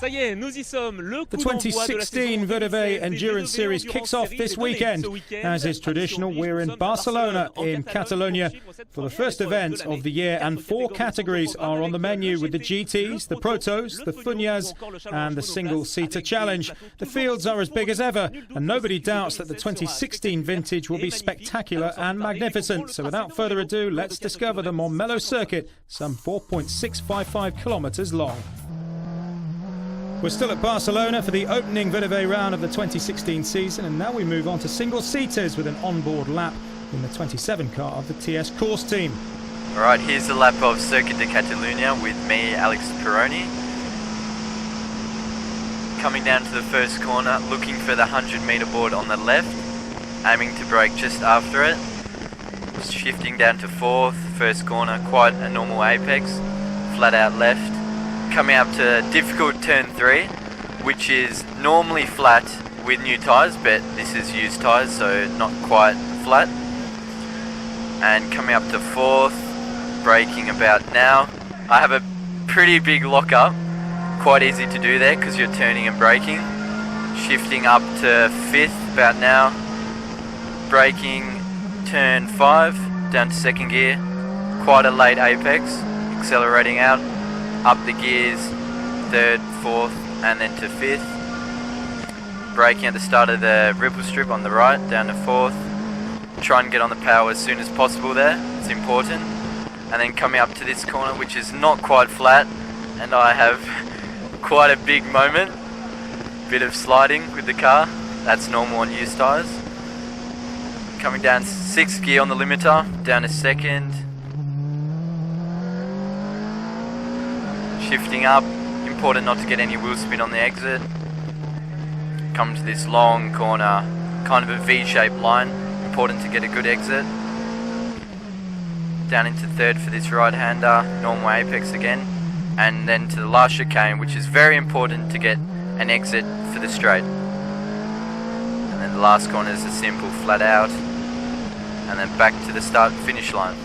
The 2016 Verde Endurance Series kicks off this weekend. As is traditional, we're in Barcelona in Catalonia for the first event of the year, and 4 categories are on the menu with the GTs, the Protos, the Funyas and the single-seater challenge. The fields are as big as ever, and nobody doubts that the 2016 vintage will be spectacular and magnificent. So without further ado, let's discover the Montmello circuit, some 4.655 kilometres long. We're still at Barcelona for the opening Verde round of the 2016 season, and now we move on to single-seaters with an onboard lap in the 27 car of the TS course team. Alright, here's the lap of Circuit de Catalunya with me, Alex Peroni. Coming down to the first corner, looking for the 100-metre board on the left, aiming to brake just after it. Shifting down to 4th, first corner, quite a normal apex, flat out left. Coming up to difficult turn 3, which is normally flat with new tyres, but this is used tyres, so not quite flat. And coming up to 4th, braking about now. I have a pretty big lock-up, quite easy to do there because you're turning and braking. Shifting up to 5th about now, braking turn 5, down to 2nd gear, quite a late apex, accelerating out. Up the gears, 3rd, 4th, and then to 5th. Braking at the start of the ripple strip on the right, down to 4th. Try and get on the power as soon as possible there, it's important. And then coming up to this corner, which is not quite flat, and I have quite a big moment. Bit of sliding with the car, that's normal on used tyres. Coming down 6th gear on the limiter, down to 2nd. Shifting up, important not to get any wheel spin on the exit. Come to this long corner, kind of a V-shaped line, important to get a good exit. Down into 3rd for this right-hander, normal apex again. And then to the last chicane, which is very important to get an exit for the straight. And then the last corner is a simple flat out. And then back to the start and finish line.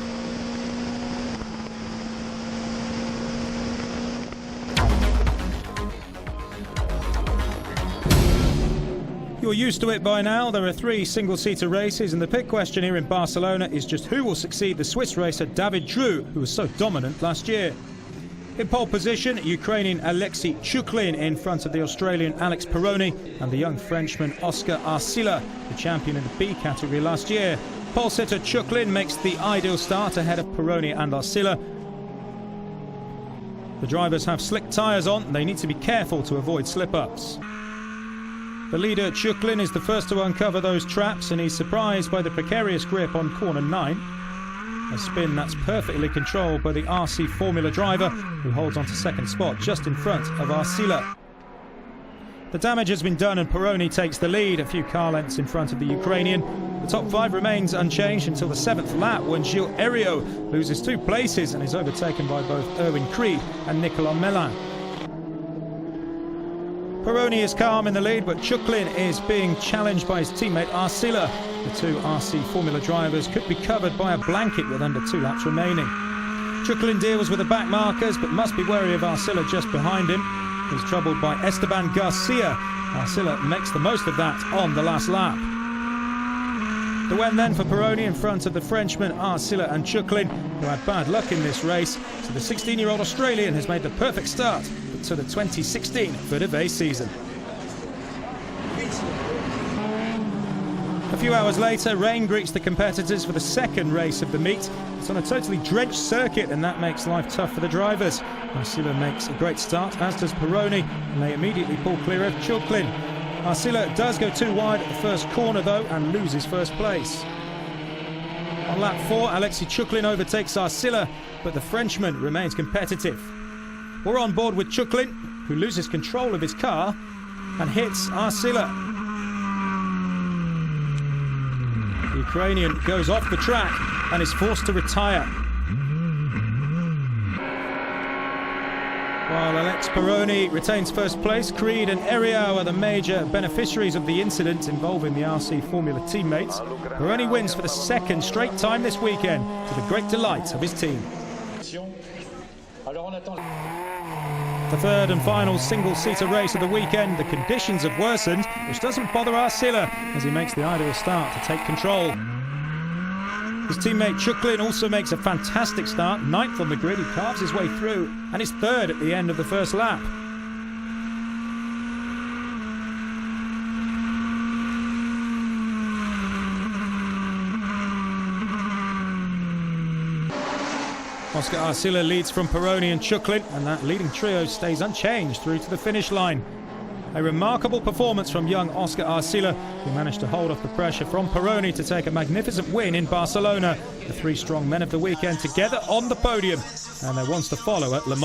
You're used to it by now. There are 3 single-seater races, and the pit question here in Barcelona is just who will succeed the Swiss racer David Dreux, who was so dominant last year. In pole position, Ukrainian Alexei Chuklin in front of the Australian Alex Peroni and the young Frenchman Oscar Arcila, the champion in the B category last year. Pole sitter Chuklin makes the ideal start ahead of Peroni and Arcila. The drivers have slick tyres on, and they need to be careful to avoid slip-ups. The leader, Chuklin, is the first to uncover those traps, and he's surprised by the precarious grip on corner 9. A spin that's perfectly controlled by the RC Formula driver, who holds on to 2nd spot just in front of Arcila. The damage has been done and Peroni takes the lead, a few car lengths in front of the Ukrainian. The top 5 remains unchanged until the 7th lap, when Gilles Heriot loses 2 places and is overtaken by both Erwin Krieg and Nicolas Melin. Peroni is calm in the lead, but Chuklin is being challenged by his teammate Arcila. The 2 RC Formula drivers could be covered by a blanket with under 2 laps remaining. Chuklin deals with the back markers, but must be wary of Arcila just behind him. He's troubled by Esteban Garcia. Arcila makes the most of that on the last lap. The win then for Peroni in front of the Frenchmen Arcila and Chuklin, who had bad luck in this race. So the 16-year-old Australian has made the perfect start to the 2016 Verde season. A few hours later, rain greets the competitors for the 2nd race of the meet. It's on a totally drenched circuit, and that makes life tough for the drivers. Arcila makes a great start, as does Peroni, and they immediately pull clear of Chuklin. Arcila does go too wide at the first corner though, and loses first place. On lap 4, Alexei Chuklin overtakes Arcila, but the Frenchman remains competitive. We're on board with Chuklin, who loses control of his car and hits Arcila. The Ukrainian goes off the track and is forced to retire. While Alex Peroni retains first place, Creed and Heriot are the major beneficiaries of the incident involving the RC Formula teammates. Peroni wins for the 2nd straight time this weekend, to the great delight of his team. The third and final single-seater race of the weekend. The conditions have worsened, which doesn't bother Arcila as he makes the ideal start to take control. His teammate Chuklin also makes a fantastic start, ninth on the grid. He carves his way through and is third at the end of the first lap. Oscar Arcila leads from Peroni and Chuklin, and that leading trio stays unchanged through to the finish line. A remarkable performance from young Oscar Arcila, who managed to hold off the pressure from Peroni to take a magnificent win in Barcelona. The three strong men of the weekend together on the podium, and there wants to follow at Le Mans.